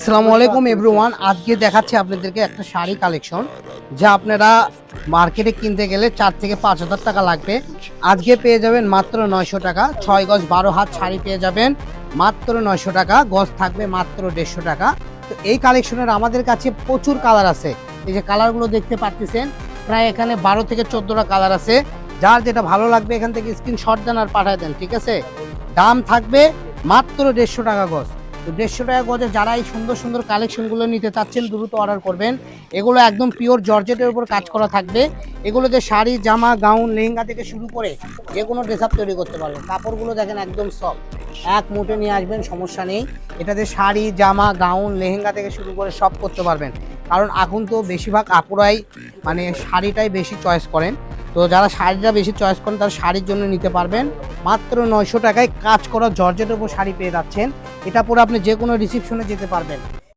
আসসালামু আলাইকুম এভরিওয়ান। আজকে দেখাচ্ছি আপনাদেরকে একটা শাড়ি কালেকশন যা আপনারা মার্কেটে কিনতে গেলে 4 থেকে 5,000 টাকা লাগবে। আজকে পেয়ে যাবেন মাত্র 900 টাকা। 6 গজ 12 হাত শাড়ি পেয়ে যাবেন মাত্র 900 টাকা। গজ থাকবে মাত্র 150 টাকা। তো এই কালেকশনের আমাদের কাছে প্রচুর কালার আছে। এই যে কালারগুলো দেখতে পাচ্ছেন, প্রায় এখানে 12 থেকে 14টা কালার আছে। যার যেটা ভালো লাগবে এখান থেকে স্ক্রিনশট দেন আর পাঠিয়ে দেন, ঠিক আছে? দাম থাকবে মাত্র 150 টাকা গজ। তো 150 টাকা গজে যারা এই সুন্দর সুন্দর কালেকশনগুলো নিতে চাচ্ছেন দ্রুত অর্ডার করবেন। এগুলো একদম পিওর জর্জেটের উপর কাজ করা থাকবে। এগুলোতে শাড়ি, জামা, গাউন, লেহেঙ্গা থেকে শুরু করে যে কোনো ড্রেস আপ তৈরি করতে পারবেন। কাপড়গুলো দেখেন একদম সফট, এক মুঠে নিয়ে আসবেন, সমস্যা নেই। এটাতে শাড়ি, জামা, গাউন, লেহেঙ্গা থেকে শুরু করে সব করতে পারবেন। কারণ এখন তো বেশিরভাগ আপুরাই মানে শাড়িটাই বেশি চয়েস করেন। তো যারা শাড়িটা বেশি চয়েস করেন তারা শাড়ির জন্য নিতে পারবেন। মাত্র 900 টাকায় কাজ করা জর্জেটের উপর শাড়ি পেয়ে যাচ্ছেন। এটা পরে আপনি যে কোনো রিসেপশনে যেতে পারবেন।